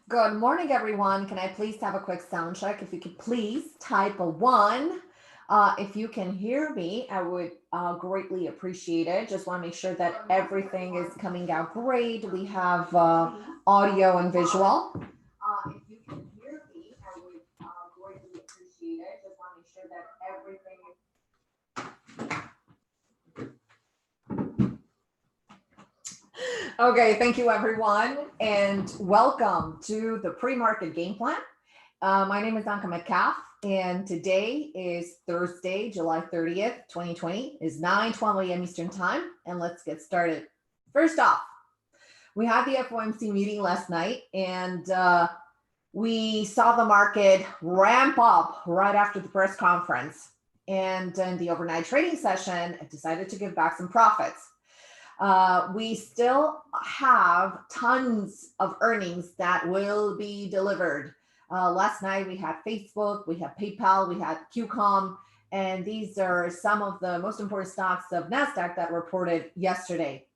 Good morning, everyone. Can I please have a quick sound check? If you could please type a one. If you can hear me, I would greatly appreciate it. Just want to make sure that everything is coming out great. We have audio and visual. If you can hear me, I would greatly appreciate it. Just want to make sure that everything is. Okay, thank you, everyone, and welcome to the pre-market game plan. My name is Anka Metcalf, and today is Thursday, July 30th, 2020, is 9:12 a.m. Eastern Time, and let's get started. First off, we had the FOMC meeting last night, and we saw the market ramp up right after the press conference. And in the overnight trading session, it decided to give back some profits. We still have tons of earnings that will be delivered. Last night we had Facebook, we had PayPal, we had QCOM, and these are some of the most important stocks of NASDAQ that reported yesterday.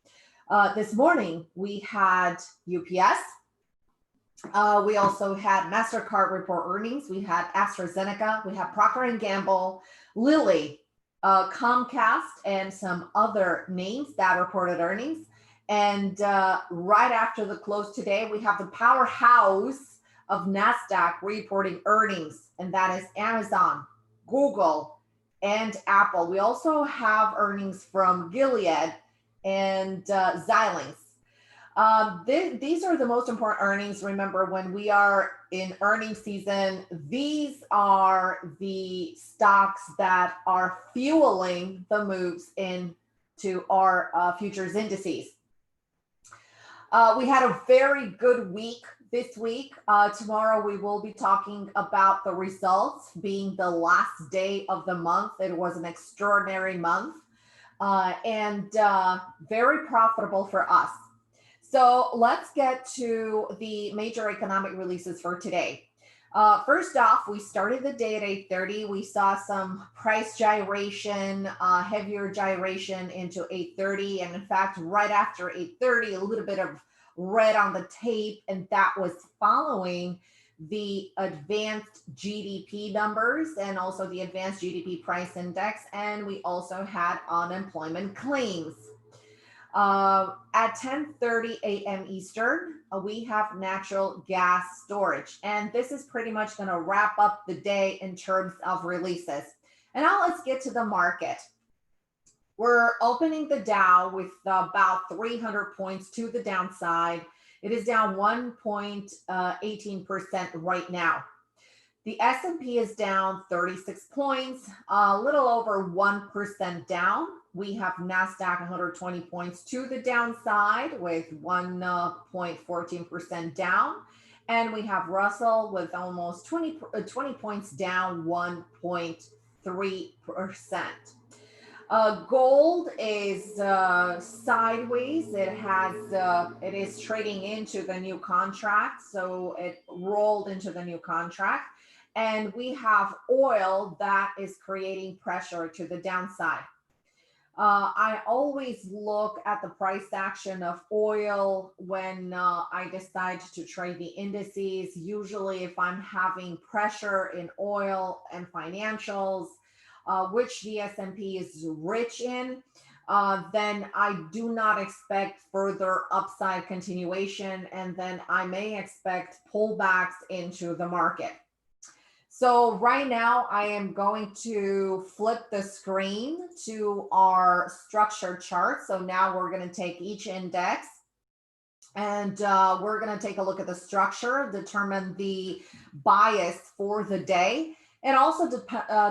This morning we had UPS. We also had MasterCard report earnings. We had AstraZeneca. We had Procter & Gamble, Lilly, Comcast, and some other names that reported earnings. And right after the close today, we have the powerhouse of NASDAQ reporting earnings, and that is Amazon, Google, and Apple. We also have earnings from Gilead and Xilinx. These are the most important earnings. Remember, when we are in earnings season, these are the stocks that are fueling the moves into our futures indices. We had a very good week this week. Tomorrow we will be talking about the results being the last day of the month. It was an extraordinary month and very profitable for us. So let's get to the major economic releases for today. First off, we started the day at 8:30. We saw some price gyration, heavier gyration into 8:30. And in fact, right after 8:30, a little bit of red on the tape, and that was following the advanced GDP numbers and also the advanced GDP price index. And we also had unemployment claims. At 10:30 a.m. Eastern, we have natural gas storage. And this is pretty much going to wrap up the day in terms of releases. And now let's get to the market. We're opening the Dow with about 300 points to the downside. It is down 1.18% right now. The S&P is down 36 points, a little over 1% down. We have NASDAQ 120 points to the downside with 1.14% down. And we have Russell with almost 20 points down, 1.3%. Gold is sideways. It is trading into the new contract. So it rolled into the new contract. And we have oil that is creating pressure to the downside. I always look at the price action of oil when I decide to trade the indices. Usually if I'm having pressure in oil and financials, which the S&P is rich in, then I do not expect further upside continuation, and then I may expect pullbacks into the market. So right now I am going to flip the screen to our structure chart. So now we're going to take each index and we're going to take a look at the structure, determine the bias for the day, and also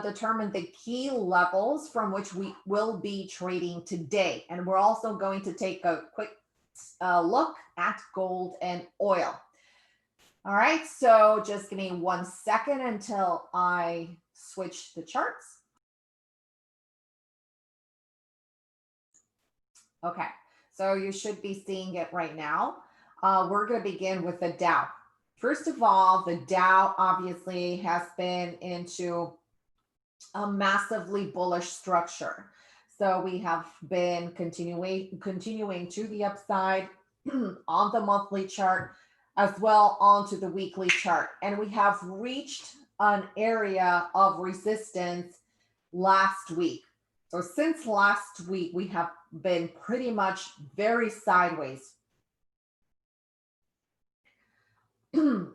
determine the key levels from which we will be trading today. And we're also going to take a quick look at gold and oil. All right, so just give me 1 second until I switch the charts. Okay, so you should be seeing it right now. We're going to begin with the Dow. First of all, the Dow obviously has been into a massively bullish structure. So we have been continuing to the upside on the monthly chart. as well onto the weekly chart. And we have reached an area of resistance last week. So since last week, we have been pretty much very sideways.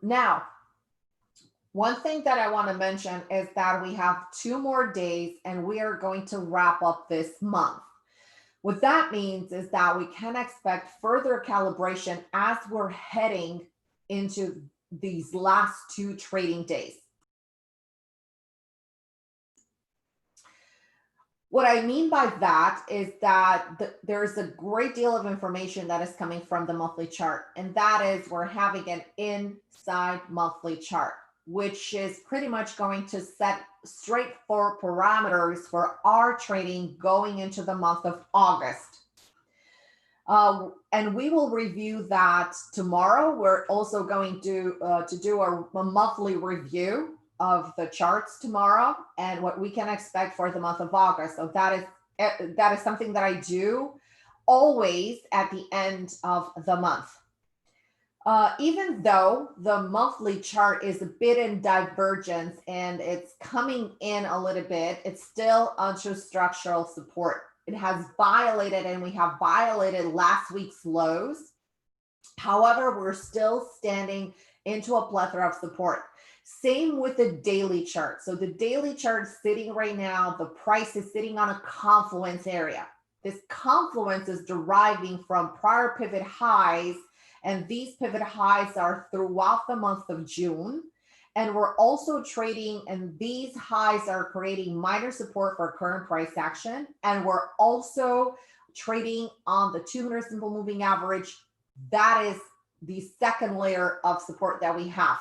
Now, one thing that I want to mention is that we have 2 more days and we are going to wrap up this month. What that means is that we can expect further calibration as we're heading into these last 2 trading days. What I mean by that is that there's a great deal of information that is coming from the monthly chart, and that is we're having an inside monthly chart, which is pretty much going to set straightforward parameters for our trading going into the month of August. And we will review that tomorrow. We're also going to do a monthly review of the charts tomorrow and what we can expect for the month of August. So that is something that I do always at the end of the month. Even though the monthly chart is a bit in divergence and it's coming in a little bit, it's still under structural support. It has violated, and we have violated last week's lows. However, we're still standing into a plethora of support. Same with the daily chart. So the daily chart is sitting right now, the price is sitting on a confluence area. This confluence is deriving from prior pivot highs, and these pivot highs are throughout the month of June. And we're also trading, and these highs are creating minor support for current price action. And we're also trading on the 200 simple moving average. That is the second layer of support that we have.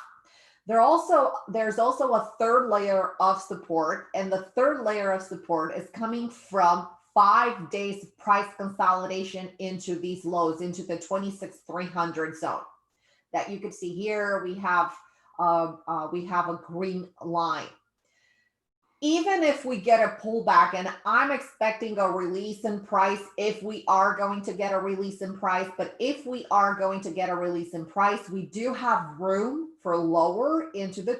There's also a third layer of support, and the third layer of support is coming from 5 days of price consolidation into these lows, into the 26,300 zone that you can see here. We have a green line. Even if we get a pullback, and I'm expecting a release in price if we are going to get a release in price, but if we are going to get a release in price, we do have room for lower into the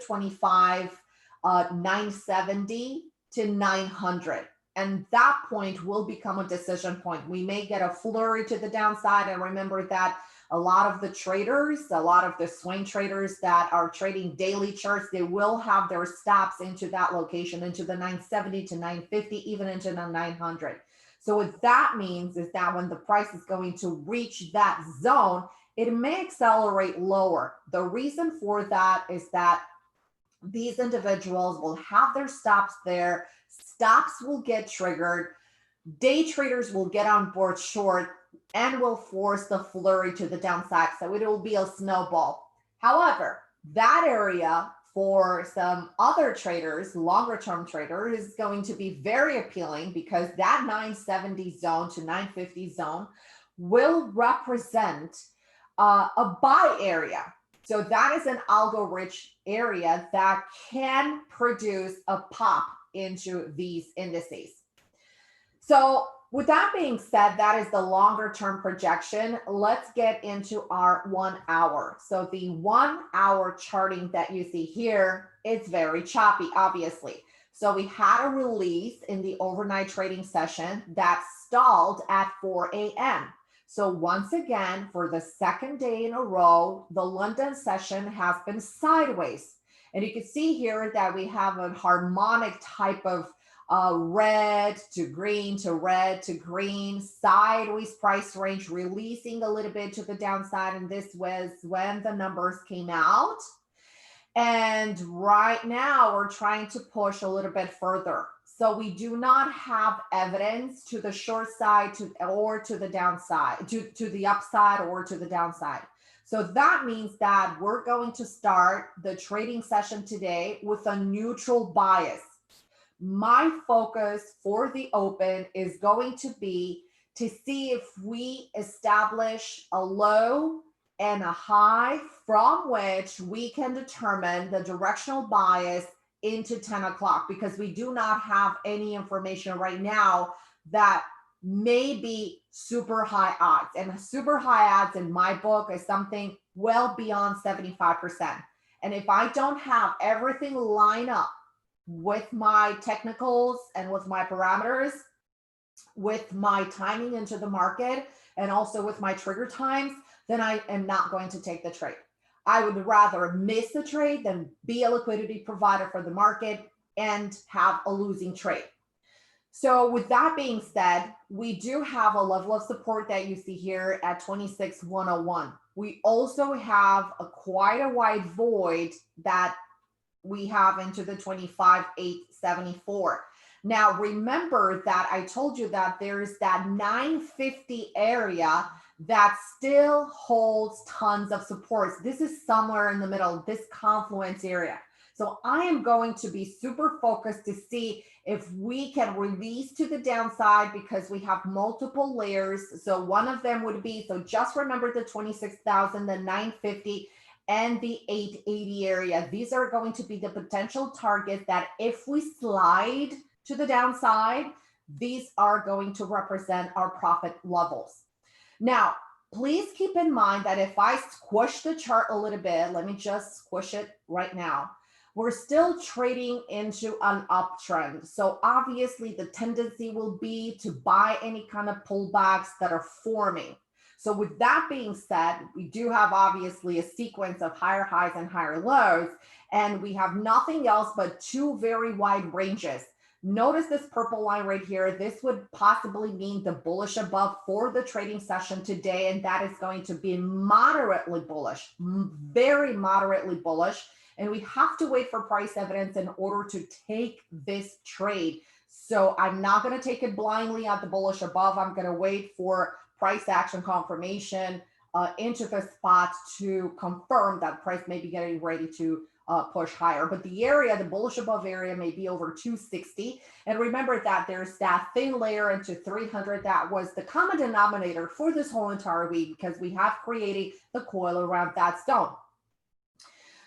970 to 900. And that point will become a decision point. We may get a flurry to the downside. And remember that a lot of the traders, a lot of the swing traders that are trading daily charts, they will have their stops into that location, into the 970 to 950, even into the 900. So what that means is that when the price is going to reach that zone, it may accelerate lower. The reason for that is that these individuals will have their stops there. Stops will get triggered. Day traders will get on board short and will force the flurry to the downside. So it will be a snowball. However, that area for some other traders, longer term traders, is going to be very appealing because that 970 zone to 950 zone will represent a buy area. So that is an algo rich area that can produce a pop into these indices. So with that being said, that is the longer term projection. Let's get into our 1 hour. So the 1 hour charting that you see here is very choppy, obviously. So we had a release in the overnight trading session that stalled at 4 a.m. So once again, for the second day in a row, the London session has been sideways. And you can see here that we have a harmonic type of red to green to red to green, sideways price range, releasing a little bit to the downside. And this was when the numbers came out. And right now we're trying to push a little bit further. So we do not have evidence to the short side or to the downside, to the upside or to the downside. So that means that we're going to start the trading session today with a neutral bias. My focus for the open is going to be to see if we establish a low and a high from which we can determine the directional bias into 10 o'clock, because we do not have any information right now that may be super high odds. And super high odds in my book is something well beyond 75%. And if I don't have everything line up with my technicals and with my parameters, with my timing into the market, and also with my trigger times, then I am not going to take the trade. I would rather miss the trade than be a liquidity provider for the market and have a losing trade. So with that being said, we do have a level of support that you see here at 26,101. We also have quite a wide void that we have into the 25,874. Now, remember that I told you that there's that 950 area that still holds tons of supports. This is somewhere in the middle, this confluence area. So I am going to be super focused to see if we can release to the downside because we have multiple layers. So one of them would be, so just remember the 26,000, the 950, and the 880 area. These are going to be the potential targets that if we slide to the downside, these are going to represent our profit levels. Now, please keep in mind that if I squish the chart a little bit, let me just squish it right now. We're still trading into an uptrend. So obviously the tendency will be to buy any kind of pullbacks that are forming. So with that being said, we do have obviously a sequence of higher highs and higher lows, and we have nothing else but two very wide ranges. Notice this purple line right here. This would possibly mean the bullish above for the trading session today, and that is going to be moderately bullish, very moderately bullish. And we have to wait for price evidence in order to take this trade. So I'm not going to take it blindly at the bullish above. I'm going to wait for price action confirmation into the spot to confirm that price may be getting ready to push higher. But the area, the bullish above area, may be over 260. And remember that there's that thin layer into 300 that was the common denominator for this whole entire week because we have created the coil around that zone.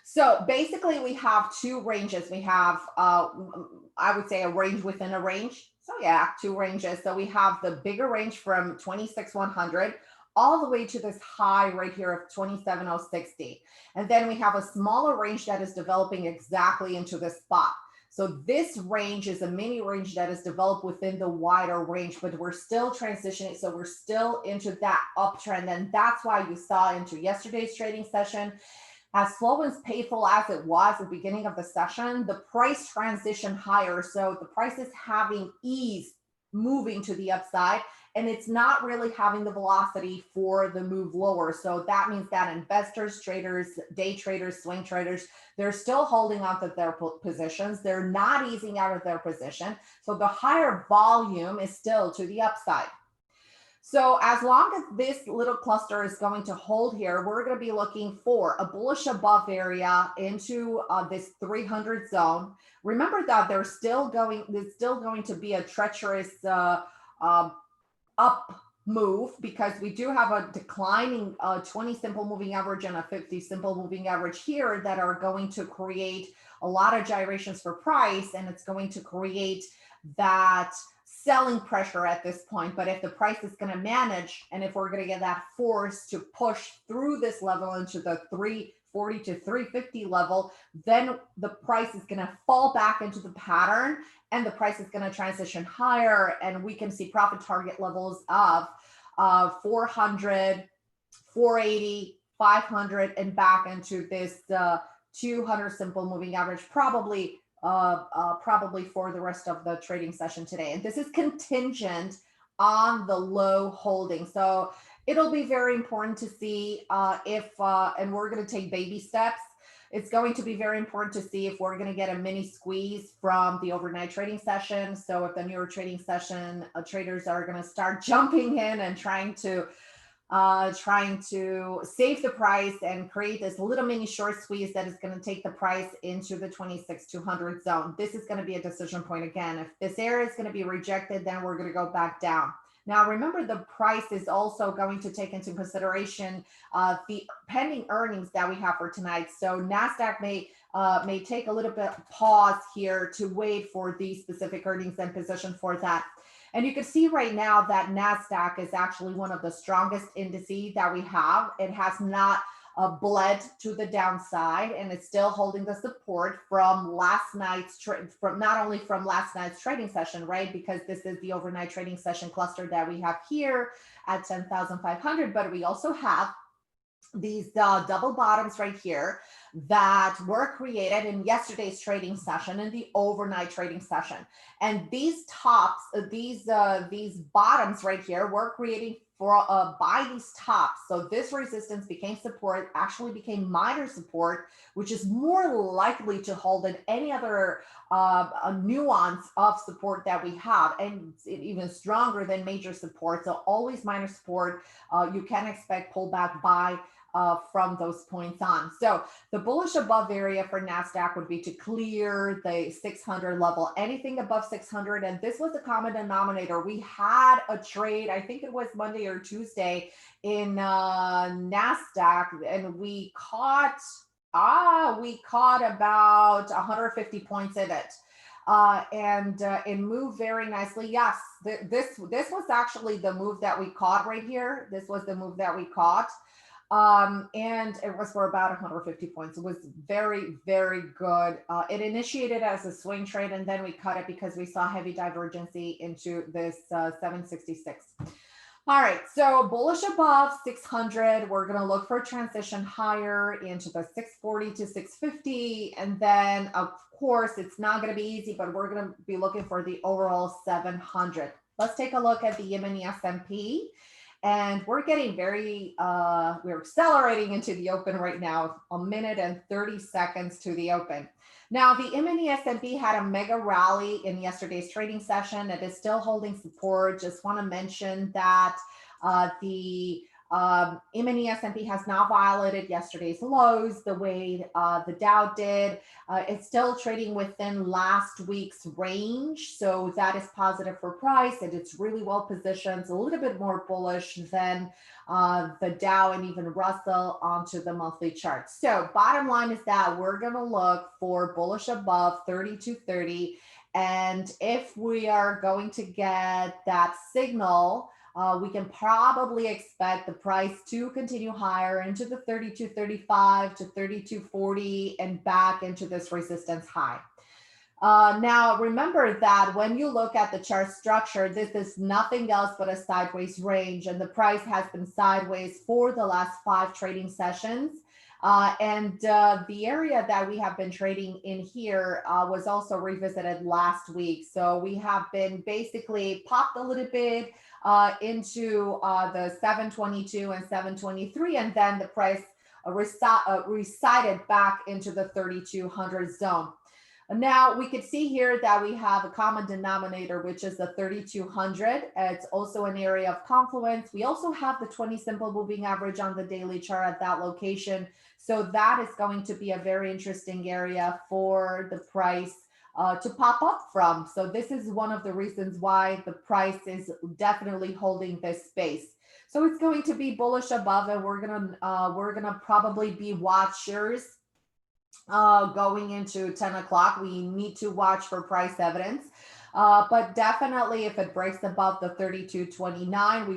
So basically we have two ranges. We have, I would say, a range within a range. So yeah, two ranges. So we have the bigger range from 26,100 all the way to this high right here of 27,060. And then we have a smaller range that is developing exactly into this spot. So this range is a mini range that is developed within the wider range, but we're still transitioning. So we're still into that uptrend. And that's why you saw into yesterday's trading session, as slow and painful as it was at the beginning of the session, the price transition higher. So the price is having ease moving to the upside, and it's not really having the velocity for the move lower. So that means that investors, traders, day traders, swing traders, they're still holding on to their positions. They're not easing out of their position. So the higher volume is still to the upside. So as long as this little cluster is going to hold here, we're going to be looking for a bullish above area into this 300 zone. Remember that there's still going to be a treacherous up move because we do have a declining 20 simple moving average and a 50 simple moving average here that are going to create a lot of gyrations for price, and it's going to create that selling pressure at this point. But if the price is going to manage, and if we're going to get that force to push through this level into the 340 to 350 level, then the price is going to fall back into the pattern and the price is going to transition higher, and we can see profit target levels of 400, 480, 500, and back into this 200 simple moving average, probably for the rest of the trading session today. And this is contingent on the low holding. So it'll be very important to see and we're going to take baby steps. It's going to be very important to see if we're going to get a mini squeeze from the overnight trading session. So if the newer trading session traders are going to start jumping in and trying to save the price and create this little mini short squeeze that is going to take the price into the 26,200 zone. This is going to be a decision point again. If this area is going to be rejected, then we're going to go back down. Now, remember, the price is also going to take into consideration the pending earnings that we have for tonight. So NASDAQ may take a little bit of pause here to wait for these specific earnings and position for that. And you can see right now that NASDAQ is actually one of the strongest indices that we have. It has not bled to the downside, and it's still holding the support from last night's from not only from last night's trading session, right? Because this is the overnight trading session cluster that we have here at 10,500, but we also have these double bottoms right here that were created in yesterday's trading session and the overnight trading session. And these tops, these bottoms right here were creating for by these tops. So this resistance became support, actually became minor support, which is more likely to hold than any other a nuance of support that we have, and even stronger than major support. So always minor support. You can expect pullback by from those points on. So the bullish above area for NASDAQ would be to clear the 600 level, anything above 600. And this was the common denominator. We had a trade, I think it was Monday or Tuesday in NASDAQ, and we caught about 150 points in it. And it moved very nicely. Yes, this was actually the move that we caught right here. This was the move that we caught. And it was for about 150 points. It was very, very good. It initiated as a swing trade, and then we cut it because we saw heavy divergency into this 766. All right, so bullish above 600. We're going to look for transition higher into the 640 to 650. And then, of course, it's not going to be easy, but we're going to be looking for the overall 700. Let's take a look at the E-mini S&P. And we're getting we're accelerating into the open right now, 1 minute and 30 seconds to the open. Now, the E-mini S&P had a mega rally in yesterday's trading session. It is still holding support. Just want to mention that the E-mini S&P has not violated yesterday's lows the way the Dow did. It's still trading within last week's range, so that is positive for price, and it's really well positioned. It's a little bit more bullish than the Dow and even Russell onto the monthly chart. So bottom line is that we're going to look for bullish above 3230, and if we are going to get that signal, we can probably expect the price to continue higher into the 32.35 to 32.40 and back into this resistance high. Now, remember that when you look at the chart structure, this is nothing else but a sideways range, and the price has been sideways for the last 5 trading sessions. The area that we have been trading in here was also revisited last week. So we have been basically popped a little bit into the 722 and 723, and then the price resided back into the 3200 zone. Now we can see here that we have a common denominator, which is the 3200. It's also an area of confluence. We also have the 20 simple moving average on the daily chart at that location. So that is going to be a very interesting area for the price to pop up from. So this is one of the reasons why the price is definitely holding this space. So it's going to be bullish above, and we're gonna probably be watchers going into 10 o'clock. We need to watch for price evidence. But definitely, if it breaks above the 32.29, we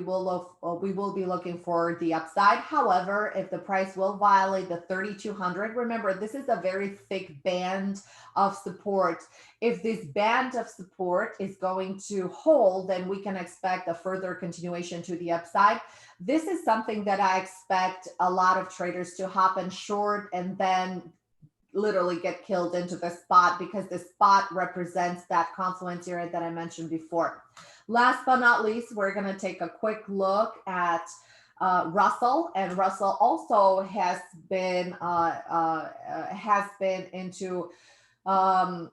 will be looking for the upside. However, if the price will violate the 3200, remember this is a very thick band of support. If this band of support is going to hold, then we can expect a further continuation to the upside. This is something that I expect a lot of traders to hop in short and then literally get killed into the spot, because the spot represents that confluence area that I mentioned before. Last but not least, we're going to take a quick look at Russell, and Russell also has been into a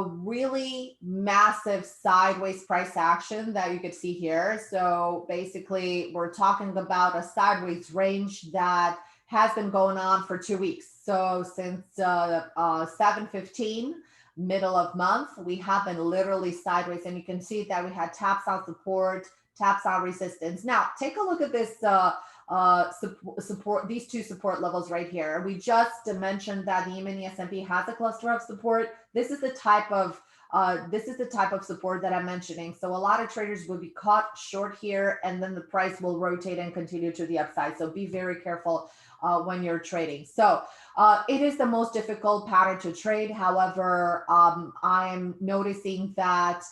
really massive sideways price action that you could see here. So basically, we're talking about a sideways range that has been going on for 2 weeks. So since 7/15, middle of month, we have been literally sideways, and you can see that we had taps on support, taps on resistance. Now, take a look at this support, these two support levels right here. We just mentioned that the E-mini S&P has a cluster of support. This is the type of this is the type of support that I'm mentioning. So a lot of traders will be caught short here, and then the price will rotate and continue to the upside. So be very careful when you're trading. So it is the most difficult pattern to trade. However, I'm noticing that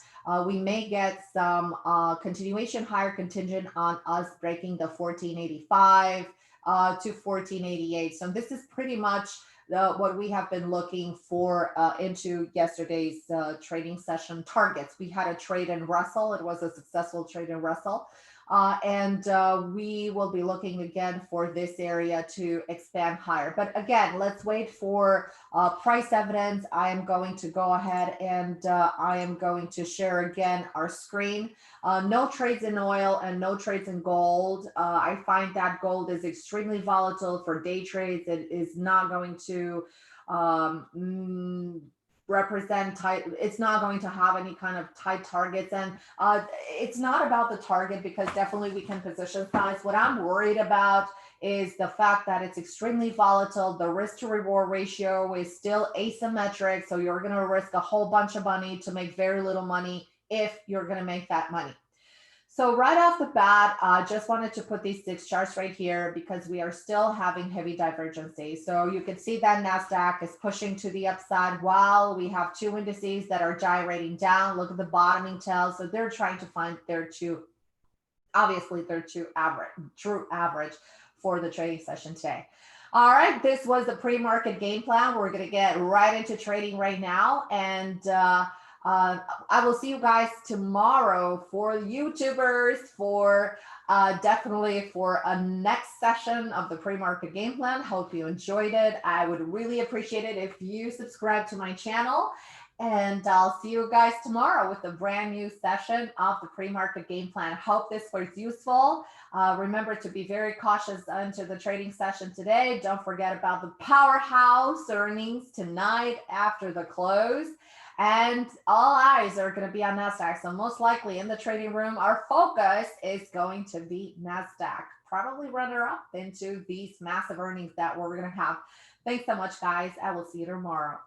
we may get some continuation higher contingent on us breaking the 1485 to 1488. So this is pretty much what we have been looking for into yesterday's trading session targets. We had a trade in Russell. It was a successful trade in Russell. And we will be looking again for this area to expand higher. But again, let's wait for price evidence. I am going to go ahead and I am going to share again our screen. No trades in oil and no trades in gold. I find that gold is extremely volatile for day trades. It is not going to represent tight. It's not going to have any kind of tight targets, and it's not about the target, because definitely we can position size. What I'm worried about is the fact that it's extremely volatile. The risk to reward ratio is still asymmetric, so you're going to risk a whole bunch of money to make very little money if you're going to make that money. So right off the bat, I just wanted to put these 6 charts right here because we are still having heavy divergency. So you can see that NASDAQ is pushing to the upside while we have 2 indices that are gyrating down. Look at the bottoming tails. So they're trying to find their true average for the trading session today. All right, this was the pre-market game plan. We're going to get right into trading right now. And I will see you guys tomorrow for YouTubers, for definitely for a next session of the pre-market game plan. Hope you enjoyed it. I would really appreciate it if you subscribe to my channel, and I'll see you guys tomorrow with a brand new session of the pre-market game plan. Hope this was useful. Remember to be very cautious into the trading session today. Don't forget about the powerhouse earnings tonight after the close. And all eyes are going to be on NASDAQ. So most likely in the trading room, our focus is going to be NASDAQ, probably runner up into these massive earnings that we're going to have. Thanks so much, guys. I will see you tomorrow.